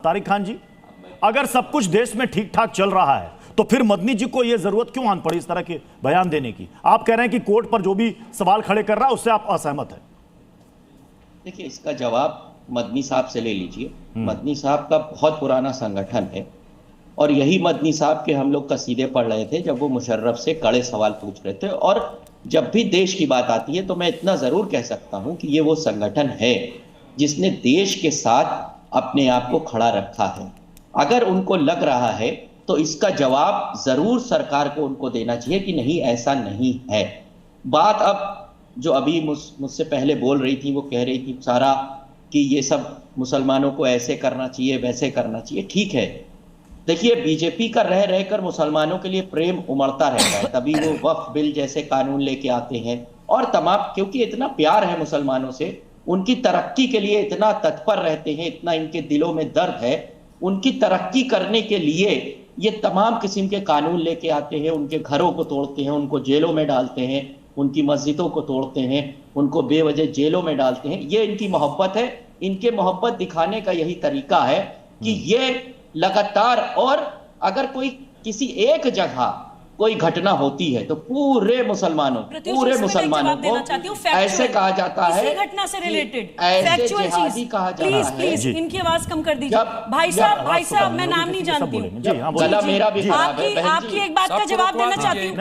तारिक खान जी, अगर सब कुछ देश में ठीक ठाक चल रहा है तो फिर मदनी जी को यह जरूरत क्यों आन पड़ी इस तरह के बयान देने की? आप कह रहे हैं कि कोर्ट पर जो भी सवाल खड़े कर रहा है उससे आप असहमत हैं। देखिए, इसका जवाब मदनी साहब से ले लीजिए। मदनी साहब का बहुत पुराना संगठन है और यही मदनी साहब के हम लोग कसीदे पढ़ रहे थे जब वो मुशर्रफ से कड़े सवाल पूछ रहे थे। और जब भी देश की बात आती है तो मैं इतना जरूर कह सकता हूं कि ये वो संगठन है जिसने देश के साथ अपने आप को खड़ा रखा है। अगर उनको लग रहा है तो इसका जवाब जरूर सरकार को उनको देना चाहिए कि नहीं, ऐसा नहीं है। बात अब जो अभी मुझसे पहले बोल रही थी, वो कह रही थी सारा कि ये सब मुसलमानों को ऐसे करना चाहिए वैसे करना चाहिए। ठीक है, देखिए, बीजेपी का रह रहकर मुसलमानों के लिए प्रेम उमड़ता रहता है, तभी वो वक्फ बिल जैसे कानून लेके आते हैं और तमाम, क्योंकि इतना प्यार है मुसलमानों से, उनकी तरक्की के लिए इतना तत्पर रहते हैं, इतना इनके दिलों में दर्द है, उनकी तरक्की करने के लिए ये तमाम किस्म के कानून लेके आते हैं, उनके घरों को तोड़ते हैं, उनको जेलों में डालते हैं, उनकी मस्जिदों को तोड़ते हैं, उनको बेवजह जेलों में डालते हैं। ये इनकी मोहब्बत है। इनके मोहब्बत दिखाने का यही तरीका है कि ये लगातार, और अगर कोई किसी एक जगह कोई घटना होती है तो पूरे मुसलमानों को ऐसे कहा जाता है, घटना से रिलेटेड ऐसे जिहादी कहा जाता है। प्लीज इनकी आवाज कम कर दीजिए। भाई साहब, मैं नाम नहीं जानती हूँ। गला मेरा भी खराब है। आपकी एक बात का जवाब देना चाहती हूँ।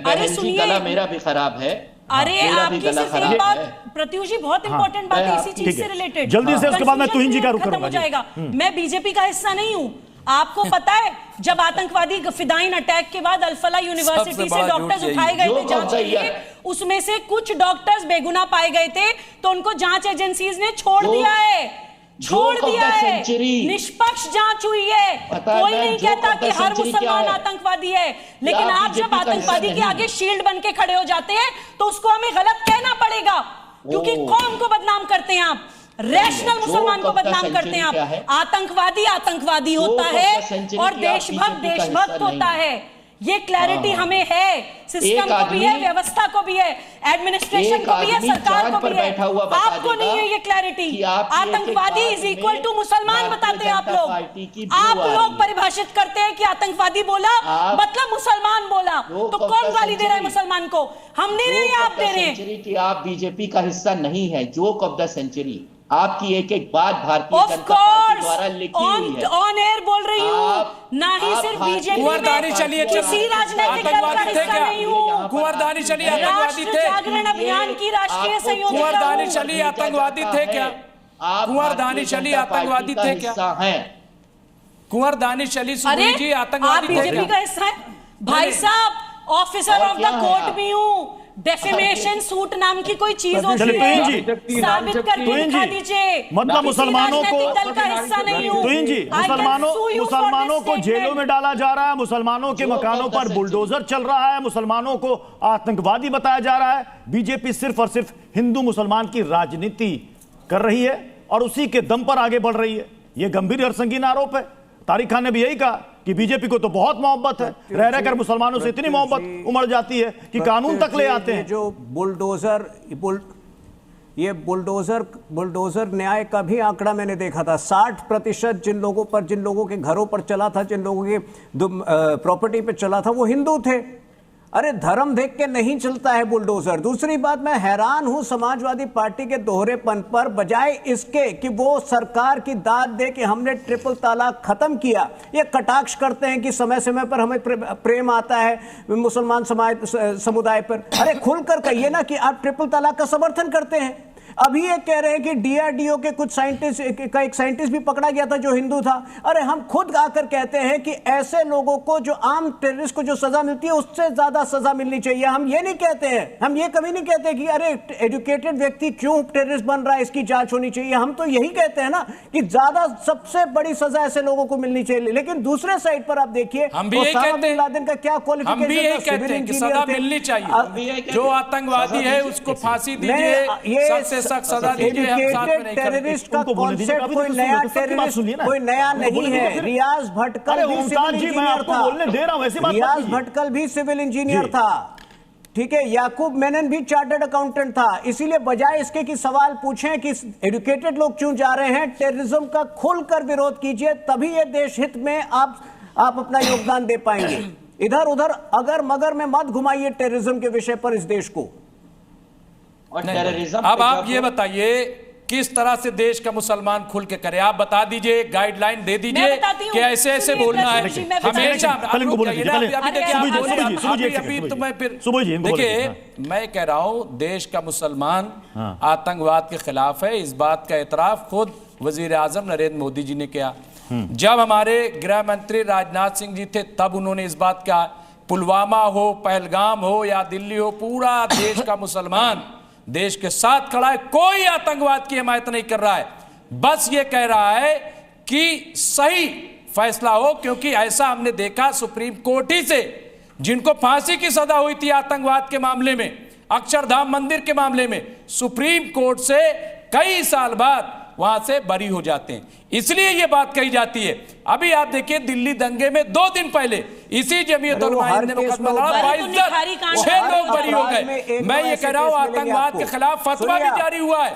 अरे सुनिए, गला मेरा भी खराब है। अरे आपकी सिर्फ एक बात, प्रत्युष जी, बहुत इंपॉर्टेंट बात है इसी चीज से रिलेटेड। जल्दी से उसके बाद मैं तुहिन जी का रुख खत्म हो जाएगा। मैं बीजेपी का हिस्सा नहीं हूँ। आपको पता है, जब आतंकवादी फिदाइन अटैक के बाद अल्फला यूनिवर्सिटी से डॉक्टर्स उठाए गए थे जांच के लिए, उसमें से कुछ डॉक्टर्स बेगुनाह पाए गए थे तो उनको जांच एजेंसीज ने छोड़ दिया है। निष्पक्ष जांच हुई है। कोई नहीं कहता कि हर मुसलमान आतंकवादी है, लेकिन आप जब आतंकवादी के आगे शील्ड बन के खड़े हो जाते हैं तो उसको हमें गलत कहना पड़ेगा, क्योंकि कौम को बदनाम करते हैं आप, रैशनल मुसलमान को बदनाम करते हैं आप। आतंकवादी होता है और देशभक्त देशभक्त होता है। ये क्लैरिटी हमें है, सिस्टम को भी है, व्यवस्था को भी है, एडमिनिस्ट्रेशन को भी है, सरकार को भी है। आपको नहीं है ये क्लैरिटी। आतंकवादी इज इक्वल टू मुसलमान बताते हैं आप लोग। आप लोग परिभाषित करते हैं कि आतंकवादी बोला मतलब मुसलमान बोला, तो कौन गाली दे रहा है मुसलमान को? हम नहीं रहे, आप दे रहे हैं। आप बीजेपी का हिस्सा नहीं है। जोक ऑफ द सेंचुरी, आपकी एक एक बात भारतीय जनता पार्टी द्वारा लिखी हुई है। ऑन एयर बोल रही हूँ, ना ही सिर्फ बीजेपी में, किसी राजनीतिक दल का हिस्सा नहीं हूँ। कुंवरदानी चलिए आतंकवादी थे। जागरण अभियान की राष्ट्रीय संयोजक। कुंवरदानी चलिए आतंकवादी थे क्या? कुंवरदानी चलिए आतंकवादी थे क्या? कुंवरदानी चली सुनी जी आतंकवादी थे क्या? बीजेपी का हिस्सा है भाई साहब। ऑफिसर ऑफ द कोर्ट भी हूँ। डेफेमेशन सूट नाम की कोई चीज होती है, साबित करके दिखा दीजिए। मतलब मुसलमानों को, दल का हिस्सा नहीं हूं। तुहिन जी, मुसलमानों को जेलों में डाला जा रहा है, मुसलमानों के मकानों पर बुलडोजर चल रहा है, मुसलमानों को आतंकवादी बताया जा रहा है। बीजेपी सिर्फ और सिर्फ हिंदू मुसलमान की राजनीति कर रही है और उसी के दम पर आगे बढ़ रही है। यह गंभीर और संगीन आरोप है। तारिक खान ने भी यही कहा कि बीजेपी को तो बहुत मोहब्बत है, रह रहकर मुसलमानों से इतनी मोहब्बत उमड़ जाती है कि कानून तक ले आते हैं। जो बुलडोजर न्याय का भी आंकड़ा मैंने देखा था। 60% जिन लोगों के घरों पर चला था, जिन लोगों के प्रॉपर्टी पे चला था, वो हिंदू थे। अरे धर्म देख के नहीं चलता है बुलडोजर। दूसरी बात, मैं हैरान हूं समाजवादी पार्टी के दोहरेपन पर। बजाय इसके कि वो सरकार की दाद दे कि हमने ट्रिपल तलाक खत्म किया, ये कटाक्ष करते हैं कि समय समय पर हमें प्रेम आता है मुसलमान समुदाय पर। अरे खुलकर कहिए ना कि आप ट्रिपल तलाक का समर्थन करते हैं। अभी ये कह रहे हैं कि डीआरडीओ के कुछ साइंटिस्ट का एक साइंटिस्ट भी पकड़ा गया था जो हिंदू था। अरे हम खुद आकर कहते हैं कि ऐसे लोगों को, जो आम टेररिस्ट को जो सजा मिलती है उससे ज्यादा सजा मिलनी चाहिए। हम ये नहीं कहते हैं, हम ये कभी नहीं कहते कि अरे एजुकेटेड व्यक्ति क्यों टेररिस्ट बन रहा है, इसकी जांच होनी चाहिए। हम तो यही कहते हैं ना कि ज्यादा, सबसे बड़ी सजा ऐसे लोगों को मिलनी चाहिए। लेकिन दूसरे साइड पर आप देखिए, ओसामा बिन लादेन का क्या क्वालिफिकेशन, सजा मिलनी चाहिए। जो आतंकवादी है उसको फांसी दीजिए, सजा दीजिए। टेररिस्ट का कॉन्सेप्ट कोई नया नहीं है। रियाज भटकल भी सिविल इंजीनियर था। रियाज भटकल भी सिविल इंजीनियर था। ठीक है, याकूब मेनन भी चार्टर्ड अकाउंटेंट था, इसीलिए बजाय इसके कि सवाल पूछें कि एजुकेटेड लोग क्यों जा रहे हैं, टेररिज्म का खुलकर विरोध कीजिए, तभी ये देश हित में आप अपना योगदान दे पाएंगे। इधर उधर अगर मगर में मत घुमाइए टेररिज्म के विषय पर इस देश को। और टेररिज्म अब आप ये बताइए किस तरह से देश का मुसलमान खुल के करे, आप बता दीजिए, गाइडलाइन दे दीजिए कि ऐसे ऐसे बोलना है हमेशा। देखिए मैं कह रहा हूं देश का मुसलमान आतंकवाद के खिलाफ है, इस बात का एतराफ खुद वजीर आजम नरेंद्र मोदी जी ने किया। जब हमारे गृह मंत्री राजनाथ सिंह जी थे तब उन्होंने इस बात का, पुलवामा हो, पहलगाम हो या दिल्ली हो, पूरा देश का मुसलमान देश के साथ खड़ा है, कोई आतंकवाद की हिमायत नहीं कर रहा है, बस ये कह रहा है कि सही फैसला हो। क्योंकि ऐसा हमने देखा सुप्रीम कोर्ट ही से जिनको फांसी की सजा हुई थी आतंकवाद के मामले में, अक्षरधाम मंदिर के मामले में, सुप्रीम कोर्ट से कई साल बाद वहां से बरी हो जाते हैं। इसलिए ये बात कही जाती है। अभी आप देखिए दिल्ली दंगे में 2 दिन पहले इसी जमीयत उलमा हिंद ने मुकदमा लड़ा, 6 लोग बरी हो गए। मैं ये कह रहा हूं आतंकवाद के खिलाफ फतवा भी जारी हुआ है।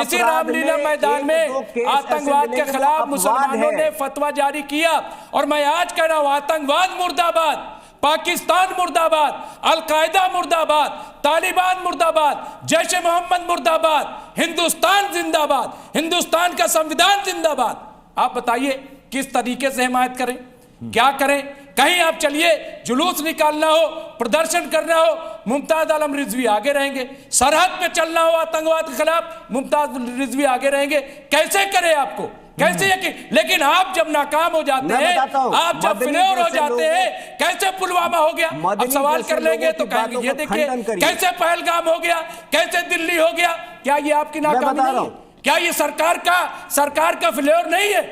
इसी रामलीला मैदान में आतंकवाद के खिलाफ मुसलमानों ने फतवा जारी किया। और मैं आज कह रहा हूं आतंकवाद मुर्दाबाद, पाकिस्तान मुर्दाबाद, अल-कायदा मुर्दाबाद, तालिबान मुर्दाबाद, जैश ए मोहम्मद मुर्दाबाद, हिंदुस्तान जिंदाबाद, हिंदुस्तान का संविधान जिंदाबाद। आप बताइए किस तरीके से हिमायत करें, क्या करें? कहीं आप चलिए जुलूस निकालना हो, प्रदर्शन करना हो, मुमताज आलम रिजवी आगे रहेंगे। सरहद पे चलना हो आतंकवाद के खिलाफ, मुमताज रिजवी आगे रहेंगे। कैसे करें आपको, कैसे यकीन? लेकिन आप जब नाकाम हो जाते हैं, आप जब फेल्योर हो जाते हैं, कैसे पुलवामा हो गया, अब सवाल कर लेंगे तो कहेंगे ये देखिए कैसे पहलगाम हो गया, कैसे दिल्ली हो गया। क्या ये आपकी नाकामी नहीं है? क्या ये सरकार का फेल्योर नहीं है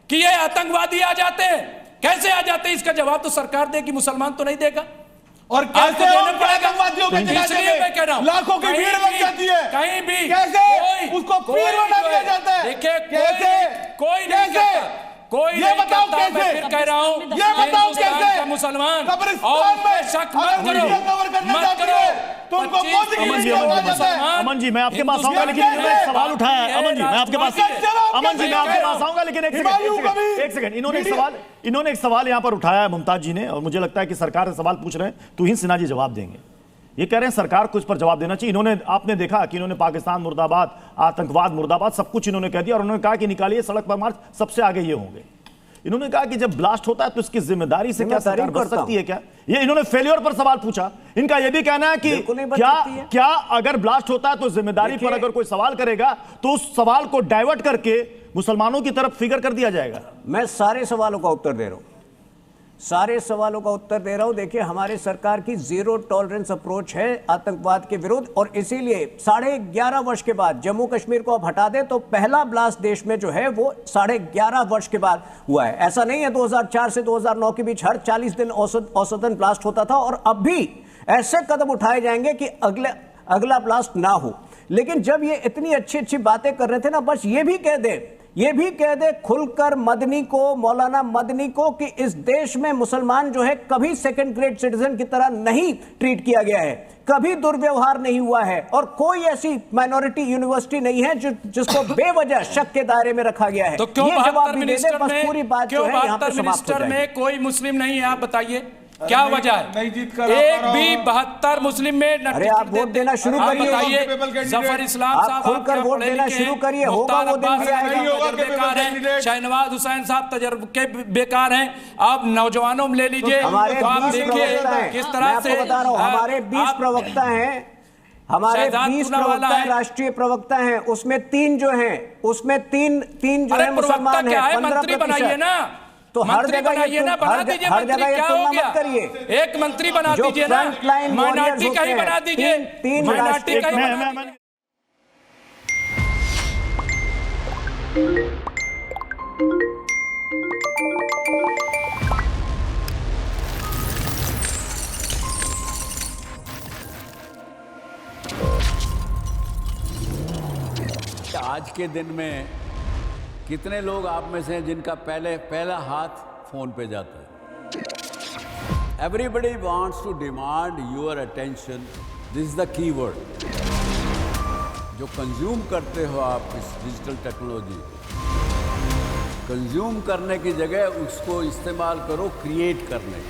कि ये आतंकवादी आ जाते हैं? कैसे आ जाते हैं? इसका जवाब तो सरकार देगी, मुसलमान तो नहीं देगा। और कैसे आतंकवादियों पे चला जाए, लाखों की भीड़ बन जाती है, कहीं भी कैसे उसको पीर बना दिया जाता है? देखिए कोई नहीं करता, कोई ये बताओ कैसे? मैं फिर कह रहा हूं ये बताओ कैसे मुसलमान कब्रिस्तान में शक मत करो, तो उनको मौत की नीति होना जाता है। अमन जी मैं आपके पास आऊंगा, लेकिन इन्होंने एक सवाल उठाया है। अमन जी मैं आपके पास आऊंगा, लेकिन एक सेकंड इन्होंने एक सवाल यहां पर उठाया है मुमताज जी ने, और मुझे लगता है कि सरकार से सवाल पूछ रहे हैं, तुहिन सिन्हा जी जवाब देंगे। ये कह रहे हैं सरकार को इस पर जवाब देना चाहिए। इन्होंने, आपने देखा कि इन्होंने पाकिस्तान मुर्दाबाद, आतंकवाद मुर्दाबाद, सब कुछ इन्होंने कह दिया, और उन्होंने कहा कि निकालिए सड़क पर मार्च, सबसे आगे ये होंगे। इन्होंने कहा कि जब ब्लास्ट होता है तो इसकी जिम्मेदारी से क्या सरकार बच सकती है? क्या ये इन्होंने फेलियर पर सवाल पूछा। इनका यह भी कहना है कि क्या अगर ब्लास्ट होता है तो जिम्मेदारी पर अगर कोई सवाल करेगा तो उस सवाल को डाइवर्ट करके मुसलमानों की तरफ फिगर कर दिया जाएगा। मैं सारे सवालों का उत्तर दे रहा हूं, देखिए हमारे सरकार की 0 टॉलरेंस अप्रोच है आतंकवाद के विरुद्ध, और इसीलिए 11.5 वर्ष के बाद जम्मू कश्मीर को अब हटा दें तो पहला ब्लास्ट देश में जो है वो 11.5 वर्ष के बाद हुआ है। ऐसा नहीं है 2004 से 2009 के बीच हर 40 दिन औसतन ब्लास्ट होता था, और अब भी ऐसे कदम उठाए जाएंगे कि अगला ब्लास्ट ना हो। लेकिन जब ये इतनी अच्छी बातें कर रहे थे ना, बस ये भी कह दे खुलकर मदनी को, मौलाना मदनी को, कि इस देश में मुसलमान जो है कभी सेकंड ग्रेड सिटीजन की तरह नहीं ट्रीट किया गया है, कभी दुर्व्यवहार नहीं हुआ है, और कोई ऐसी माइनॉरिटी यूनिवर्सिटी नहीं है जिसको बेवजह शक के दायरे में रखा गया है। तो क्यों ये जवाब भी दे दे, बस में, पूरी बात जो है यहाँ पे समाप्त हो जाएगी। में कोई मुस्लिम नहीं है, आप बताइए क्या वजह है? नहीं जीत कर एक भी 72 मुस्लिम में अरे आप वोट देना शुरू करिए, जफर इस्लाम साहब खुलकर वोट देना शुरू करिए, होगा वो दिन भी आएगा। शहनवाज हुसैन साहब तजर्बे बेकार हैं, आप नौजवानों में ले लीजिए, हमारे तो आप देखिए किस तरह से बता रहा हूँ, हमारे 20 प्रवक्ता हैं, हमारे 20 प्रवक्ता राष्ट्रीय प्रवक्ता हैं, उसमें 3 जो हैं, उसमें तीन जो है मुसलमान हैं। 15% तो हर जगह बनाइए ना, बना दीजिए मंत्री, क्या हो गया? करिए एक मंत्री बना दीजिए ना, माइनॉरिटी का ही बना दीजिए, माइनॉरिटी का ही। आज के दिन में कितने लोग आप में से हैं जिनका पहला हाथ फोन पे जाता है? Everybody wants to demand your attention. This is the key word. जो कंज्यूम करते हो आप इस डिजिटल टेक्नोलॉजी, कंज्यूम करने की जगह उसको इस्तेमाल करो क्रिएट करने।